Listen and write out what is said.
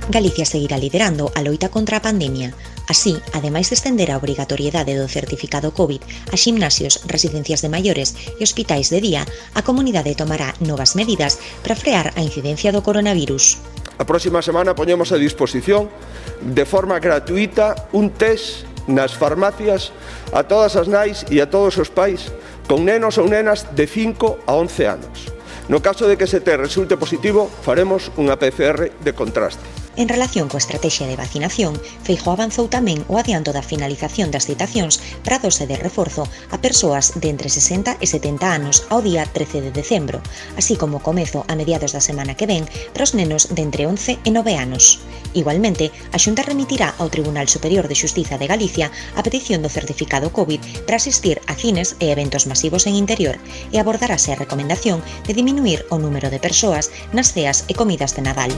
Galicia seguirá liderando a loita contra a pandemia. Así, ademais de estender a obrigatoriedade do certificado COVID a ximnasios, residencias de maiores e hospitais de día, a comunidade tomará novas medidas para frear a incidencia do coronavirus. A próxima semana poñemos a disposición de forma gratuita un test nas farmacias a todas as nais e a todos os pais con nenos ou nenas de 5 a 11 anos. No caso de que ese test resulte positivo, faremos unha PCR de contraste. En relación coa estrategia de vacinación, Feijóo avanzou tamén o adianto da finalización das citacións para a dose de reforzo a persoas de entre 60 e 70 anos ao día 13 de decembro, así como o comezo a mediados da semana que ven para os nenos de entre 11 e 9 anos. Igualmente, a Xunta remitirá ao Tribunal Superior de Xustiza de Galicia a petición do certificado COVID para asistir a cines e eventos masivos en interior e abordarase a recomendación de diminuir o número de persoas nas ceas e comidas de Nadal.